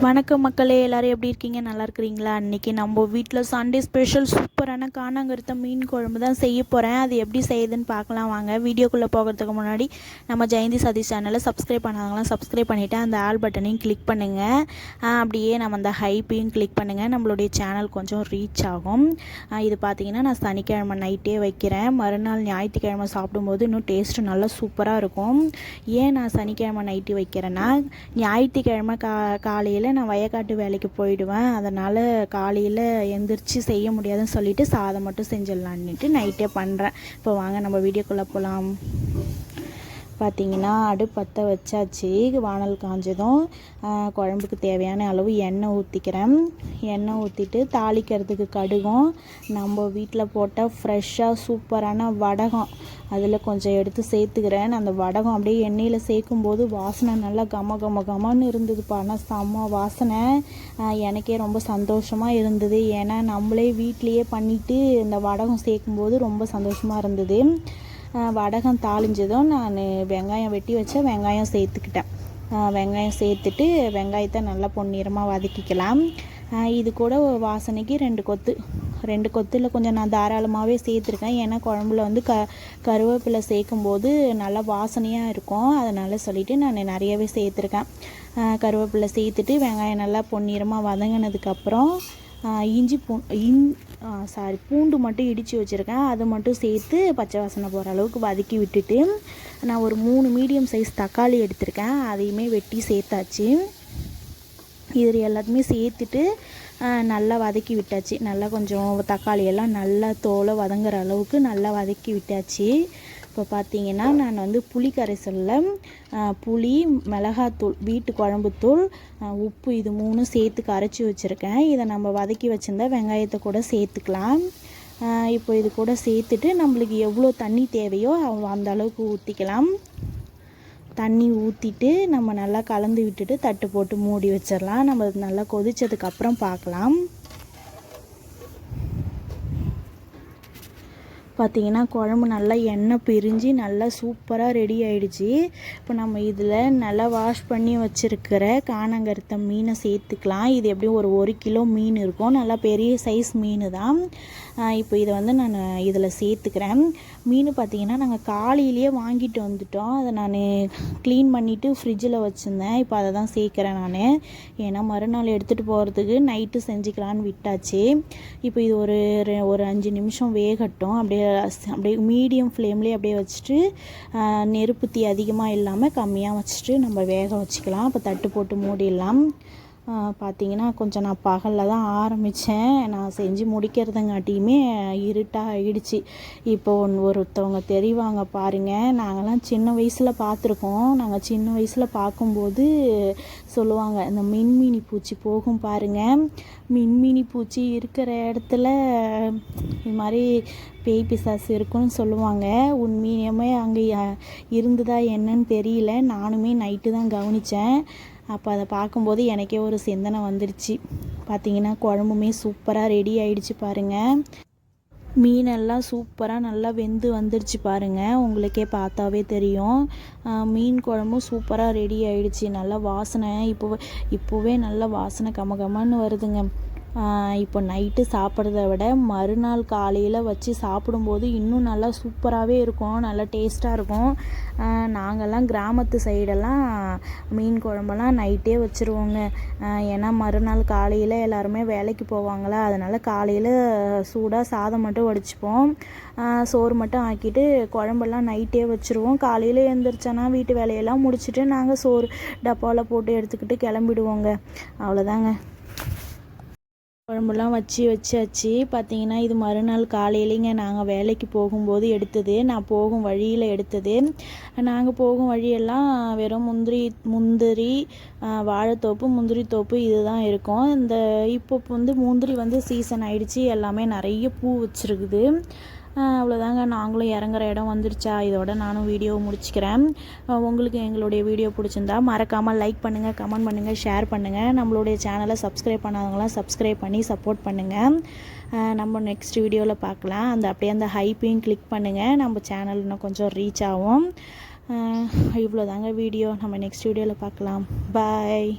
வணக்கம் மக்களே, எல்லோரும் எப்படி இருக்கீங்க? நல்லா இருக்கிறீங்களா? இன்றைக்கி நம்ம வீட்டில் சண்டே ஸ்பெஷல் சூப்பரான காணாங்கருத்த மீன் குழம்பு தான் செய்ய போகிறேன். அது எப்படி செய்யுதுன்னு பார்க்கலாம் வாங்க. வீடியோக்குள்ளே போகிறதுக்கு முன்னாடி நம்ம ஜெயந்தி சதீஷ் சேனலை சப்ஸ்கிரைப் பண்ணாதவங்களாம் சப்ஸ்கிரைப் பண்ணிவிட்டு அந்த ஆல் பட்டனையும் கிளிக் பண்ணுங்கள். அப்படியே நம்ம அந்த ஹைப்பையும் கிளிக் பண்ணுங்கள். நம்மளுடைய சேனல் கொஞ்சம் ரீச் ஆகும். இது பார்த்திங்கன்னா நான் சனிக்கிழமை நைட்டே வைக்கிறேன். மறுநாள் ஞாயிற்றுக்கிழமை சாப்பிடும்போது இன்னும் டேஸ்ட்டு நல்லா சூப்பராக இருக்கும். ஏன் நான் சனிக்கிழமை நைட்டு வைக்கிறேன்னா, ஞாயிற்றுக்கிழமை காலையில் நான் வயக்காட்டு வேலைக்கு போயிடுவேன். அதனால் காலையில் எந்திரிச்சு செய்ய முடியாதுன்னு சொல்லிவிட்டு சாதம் மட்டும் செஞ்சிடலான்ட்டு நைட்டே பண்ணுறேன். இப்போ வாங்க நம்ம வீடியோக்குள்ளே போகலாம். பார்த்திங்கன்னா அடுப்பு பற்ற வச்சாச்சு. வானல் காஞ்சதும் குழம்புக்கு தேவையான அளவு எண்ணெய் ஊற்றிக்கிறேன். எண்ணெய் ஊற்றிட்டு தாளிக்கிறதுக்கு கடுகும், நம்ம வீட்டில் போட்டால் ஃப்ரெஷ்ஷாக சூப்பரான வடகம் அதில் கொஞ்சம் எடுத்து சேர்த்துக்கிறேன். அந்த வடகம் அப்படியே எண்ணெயில் சேர்க்கும்போது வாசனை நல்லா கமன்னு இருந்ததுப்பா. ஆனால் செம்ம வாசனை. எனக்கே ரொம்ப சந்தோஷமாக இருந்தது. ஏன்னா நம்மளே வீட்லேயே பண்ணிவிட்டு இந்த வடகம் சேர்க்கும்போது ரொம்ப சந்தோஷமாக இருந்தது. வடகம் தாளிஞ்சதும் நான் வெங்காயம் வெட்டி வச்ச வெங்காயம் சேர்த்துக்கிட்டேன். வெங்காயம் சேர்த்துட்டு வெங்காயத்தை நல்லா பொன்னிறமாக வதக்கிக்கலாம். இது கூட வாசனைக்கு ரெண்டு கொத்தில் கொஞ்சம் நான் தாராளமாகவே சேர்த்துருக்கேன். ஏன்னா குழம்புல வந்து கருவேப்பிலை சேர்க்கும்போது நல்லா வாசனையாக இருக்கும். அதனால் சொல்லிவிட்டு நான் நிறையவே சேர்த்துருக்கேன். கருவேப்பிலை சேர்த்துட்டு வெங்காயம் நல்லா பொன்னிறமாக வதங்கினதுக்கப்புறம் பூண்டு மட்டும் இடித்து வச்சுருக்கேன். அதை மட்டும் சேர்த்து பச்சை வாசனை போகிற அளவுக்கு வதக்கி விட்டுட்டு நான் ஒரு 3 மீடியம் சைஸ் தக்காளி எடுத்திருக்கேன். அதையுமே வெட்டி சேர்த்தாச்சு. இது எல்லாத்தையுமே சேர்த்துட்டு நல்லா வதக்கி விட்டாச்சு. நல்லா கொஞ்சம் தக்காளியெல்லாம் நல்லா தோலை வதங்குற அளவுக்கு நல்லா வதக்கி விட்டாச்சு. இப்போ பார்த்திங்கன்னா நான் வந்து புளி கரைசலில் புளி, மிளகாத்தூள், வீட்டு குழம்புத்தூள், உப்பு இது 3 சேர்த்து கரைச்சி வச்சுருக்கேன். இதை நம்ம வதக்கி வச்சுருந்தா வெங்காயத்தை கூட சேர்த்துக்கலாம். இப்போ இது கூட சேர்த்துட்டு நம்மளுக்கு எவ்வளோ தண்ணி தேவையோ அந்த அளவுக்கு ஊற்றிக்கலாம். தண்ணி ஊற்றிட்டு நம்ம நல்லா கலந்து விட்டுட்டு தட்டு போட்டு மூடி வச்சிடலாம். நம்ம நல்லா கொதித்ததுக்கப்புறம் பார்க்கலாம். பார்த்திங்கன்னா குழம்பு நல்லா எண்ணெய் பிரிஞ்சு நல்லா சூப்பராக ரெடி ஆகிடுச்சு. இப்போ நம்ம இதில் நல்லா வாஷ் பண்ணி வச்சுருக்கிற காணாங்கருத்த மீனை சேர்த்துக்கலாம். இது எப்படியும் ஒரு கிலோ மீன் இருக்கும். நல்லா பெரிய சைஸ் மீன் தான். இப்போ இதை வந்து நான் இதில் சேர்த்துக்கிறேன். மீன் பார்த்திங்கன்னா நாங்கள் காலையிலேயே வாங்கிட்டு வந்துட்டோம். அதை நான் க்ளீன் பண்ணிவிட்டு ஃப்ரிட்ஜில் வச்சுருந்தேன். இப்போ அதை தான் சேர்க்குறேன் நான். ஏன்னா மறுநாள் எடுத்துகிட்டு போகிறதுக்கு நைட்டு செஞ்சுக்கலான்னு விட்டாச்சு. இப்போ இது ஒரு 5 நிமிஷம் வேகட்டும். அப்படியே மீடியம் ஃப்ளேம்லேயே அப்படியே வச்சுட்டு நெருப்பு தீ அதிகமாக இல்லாமல் கம்மியாக வச்சுட்டு நம்ம வேக வச்சுக்கலாம். இப்போ தட்டு போட்டு மூடிடலாம். பார்த்திங்கன்னா கொஞ்சம் நான் பகலில் தான் ஆரம்பித்தேன். நான் செஞ்சு முடிக்கிறதுங்காட்டியுமே இருட்டாக ஆகிடுச்சு. இப்போ ஒருத்தவங்க தெரிவாங்க பாருங்கள். நாங்கள்லாம் சின்ன வயசில் பார்த்துருக்கோம். நாங்கள் சின்ன வயசில் பார்க்கும்போது சொல்லுவாங்க, இந்த மின்மினி பூச்சி போகும் பாருங்கள், மின்மினி பூச்சி இருக்கிற இடத்துல இது மாதிரி பேய் பிசாசு இருக்குன்னு சொல்லுவாங்க. உண்மையுமே அங்கே இருந்ததா என்னன்னு தெரியல. நானுமே நைட்டு தான் கவனித்தேன். அப்போ அதை பார்க்கும்போது எனக்கே ஒரு சிந்தனை வந்துடுச்சு. பார்த்திங்கன்னா குழம்புமே சூப்பராக ரெடி ஆகிடுச்சு பாருங்கள். மீனெல்லாம் சூப்பராக நல்லா வெந்து வந்துடுச்சு பாருங்கள். உங்களுக்கே பார்த்தாவே தெரியும். மீன் குழம்பும் சூப்பராக ரெடி ஆகிடுச்சு. நல்லா வாசனை இப்போவே நல்லா வாசனை கமகமன்னு வருதுங்க. இப்போ நைட்டு சாப்பிட்றத விட மறுநாள் காலையில் வச்சு சாப்பிடும்போது இன்னும் நல்லா சூப்பராகவே இருக்கும். நல்லா டேஸ்ட்டாக இருக்கும். நாங்கள்லாம் கிராமத்து சைடெல்லாம் மீன் குழம்பெல்லாம் நைட்டே வச்சுருவோங்க. ஏன்னா மறுநாள் காலையில் எல்லாருமே வேலைக்கு போவாங்களா, அதனால் காலையில் சூடாக சாதம் மட்டும் வடிச்சுப்போம். சோறு மட்டும் ஆக்கிட்டு குழம்பெல்லாம் நைட்டே வச்சுருவோம். காலையில் எழுந்திரிச்சோன்னா வீட்டு வேலையெல்லாம் முடிச்சுட்டு நாங்கள் சோறு டப்பாவில் போட்டு எடுத்துக்கிட்டு கிளம்பிடுவோங்க. அவ்வளோதாங்க. குழம்புலாம் வச்சாச்சு. பார்த்திங்கன்னா இது மறுநாள் காலையிலேங்க நாங்கள் வேலைக்கு போகும்போது எடுத்தது. நான் போகும் வழியில் எடுத்தது. நாங்கள் போகும் வழியெல்லாம் வெறும் முந்திரி வாழைத்தோப்பு, முந்திரி தோப்பு இது தான் இருக்கும். இப்போ வந்து முந்திரி வந்து சீசன் ஆகிடுச்சி. எல்லாமே நிறைய பூ வச்சுருக்குது. அவ்வளோதாங்க. நாங்களும் இறங்குற இடம் வந்துடுச்சா. இதோட நானும் வீடியோவை முடிச்சுக்கிறேன். உங்களுக்கு எங்களுடைய வீடியோ பிடிச்சிருந்தா மறக்காமல் லைக் பண்ணுங்கள், கமெண்ட் பண்ணுங்கள், ஷேர் பண்ணுங்கள். நம்மளுடைய சேனலை சப்ஸ்கிரைப் பண்ணாதவங்களாம் சப்ஸ்கிரைப் பண்ணி சப்போர்ட் பண்ணுங்கள். நம்ம நெக்ஸ்ட் வீடியோவில் பார்க்கலாம். அப்படியே அந்த ஹைப்பையும் கிளிக் பண்ணுங்கள். நம்ம சேனல் இன்னும் கொஞ்சம் ரீச் ஆகும். இவ்வளோதாங்க வீடியோ. நம்ம நெக்ஸ்ட் வீடியோவில் பார்க்கலாம். பாய்.